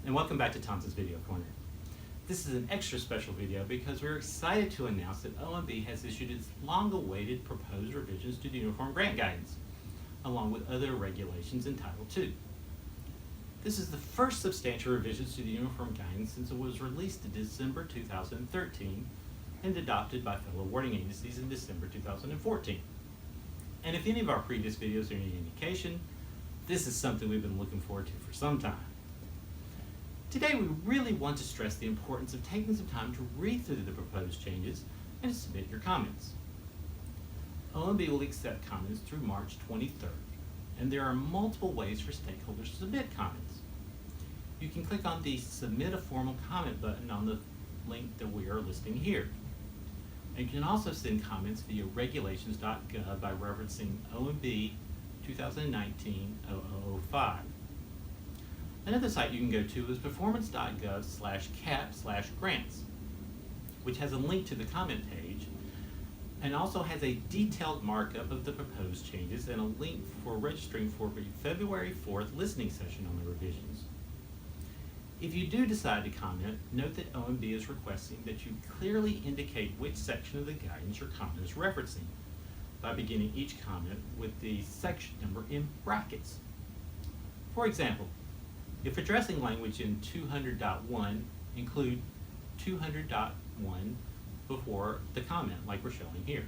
and welcome back to Thompson's Video Corner. This is an extra special video because we're excited to announce that OMB has issued its long-awaited proposed revisions to the Uniform Grant Guidance, along with other regulations in Title II. This is the first substantial revisions to the Uniform Guidance since it was released in December 2013 and adopted by federal awarding agencies in December 2014. And if any of our previous videos are any indication, this is something we've been looking forward to for some time. Today we really want to stress the importance of taking some time to read through the proposed changes and to submit your comments. OMB will accept comments through March 23rd, and there are multiple ways for stakeholders to submit comments. You can click on the Submit a Formal Comment button on the link that we are listing here. And you can also send comments via regulations.gov by referencing OMB 2019-0005. Another site you can go to is performance.gov/cap/grants, which has a link to the comment page and also has a detailed markup of the proposed changes and a link for registering for the February 4th listening session on the revisions. If you do decide to comment, note that OMB is requesting that you clearly indicate which section of the guidance your comment is referencing by beginning each comment with the section number in brackets. For example, if addressing language in 200.1, include 200.1 before the comment, like we're showing here.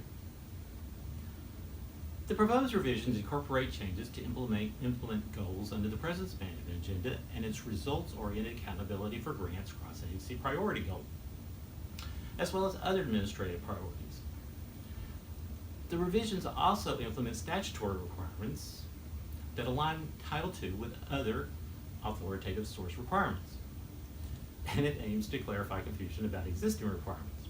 The proposed revisions incorporate changes to implement goals under the President's Management Agenda and its results-oriented accountability for grants cross-agency priority goal, as well as other administrative priorities. The revisions also implement statutory requirements that align Title II with other authoritative source requirements, and it aims to clarify confusion about existing requirements.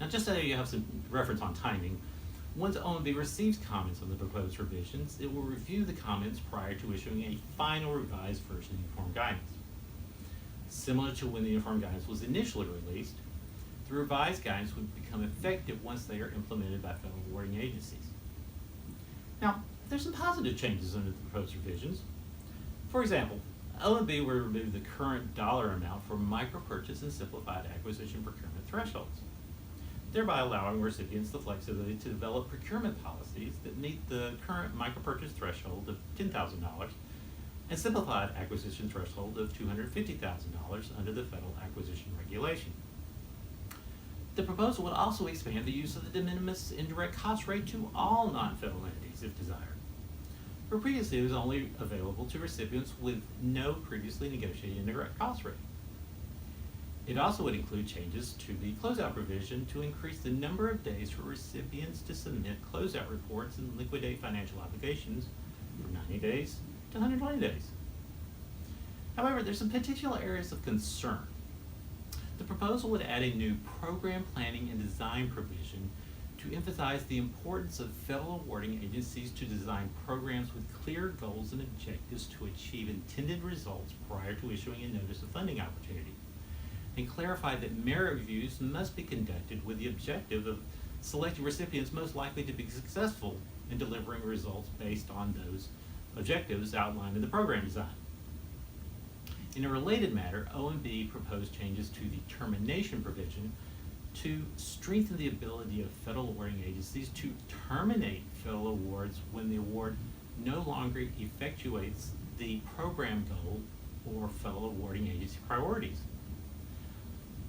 Now, just so you have some reference on timing, once OMB receives comments on the proposed revisions, it will review the comments prior to issuing a final revised version of the Uniform Guidance. Similar to when the Uniform Guidance was initially released, the revised guidance would become effective once they are implemented by federal awarding agencies. Now, there's some positive changes under the proposed revisions. For example, OMB will remove the current dollar amount for micro-purchase and simplified acquisition procurement thresholds, thereby allowing recipients the flexibility to develop procurement policies that meet the current micro-purchase threshold of $10,000 and simplified acquisition threshold of $250,000 under the Federal Acquisition Regulation. The proposal would also expand the use of the de minimis indirect cost rate to all non-federal entities if desired, where previously it was only available to recipients with no previously negotiated indirect cost rate. It also would include changes to the closeout provision to increase the number of days for recipients to submit closeout reports and liquidate financial obligations from 90 days to 120 days. However, there's some particular areas of concern. The proposal would add a new program planning and design provision to emphasize the importance of federal awarding agencies to design programs with clear goals and objectives to achieve intended results prior to issuing a notice of funding opportunity, and clarify that merit reviews must be conducted with the objective of selecting recipients most likely to be successful in delivering results based on those objectives outlined in the program design. In a related matter, OMB proposed changes to the termination provision to strengthen the ability of federal awarding agencies to terminate federal awards when the award no longer effectuates the program goal or federal awarding agency priorities.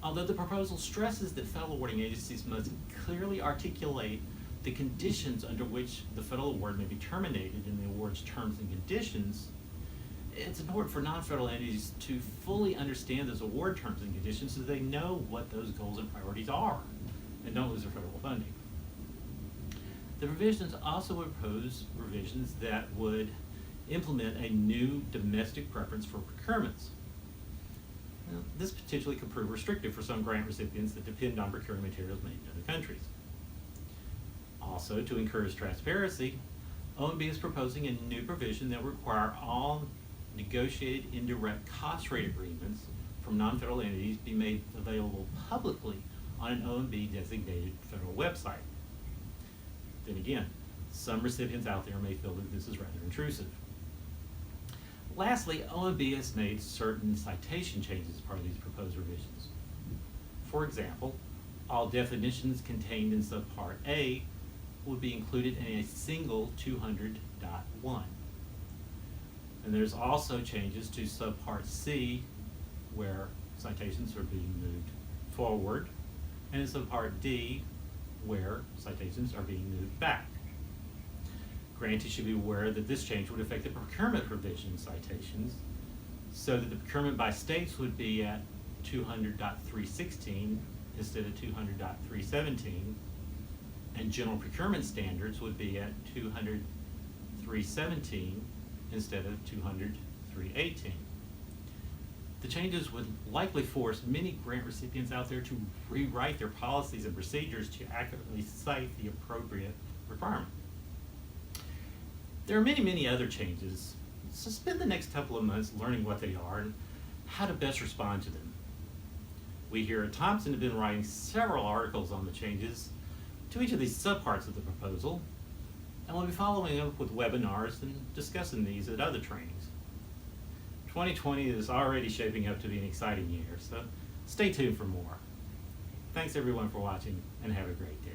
Although the proposal stresses that federal awarding agencies must clearly articulate the conditions under which the federal award may be terminated in the award's terms and conditions, it's important for non-federal entities to fully understand those award terms and conditions so they know what those goals and priorities are and don't lose their federal funding. The revisions also propose revisions that would implement a new domestic preference for procurements. Now, this potentially could prove restrictive for some grant recipients that depend on procuring materials made in other countries. Also, to encourage transparency, OMB is proposing a new provision that will require all negotiated indirect cost rate agreements from non-federal entities be made available publicly on an OMB designated federal website. Then again, some recipients out there may feel that this is rather intrusive. Lastly, OMB has made certain citation changes as part of these proposed revisions. For example, all definitions contained in subpart A would be included in a single 200.1. And there's also changes to subpart C where citations are being moved forward, and in subpart D where citations are being moved back. Grantees should be aware that this change would affect the procurement provision citations, so that the procurement by states would be at 200.316 instead of 200.317, and general procurement standards would be at 200.317 instead of 200.318. The changes would likely force many grant recipients out there to rewrite their policies and procedures to accurately cite the appropriate requirement. There are many other changes, so spend the next couple of months learning what they are and how to best respond to them. We here at Thompson have been writing several articles on the changes to each of these subparts of the proposal, and we'll be following up with webinars and discussing these at other trainings. 2020 is already shaping up to be an exciting year, so stay tuned for more. Thanks everyone for watching, and have a great day.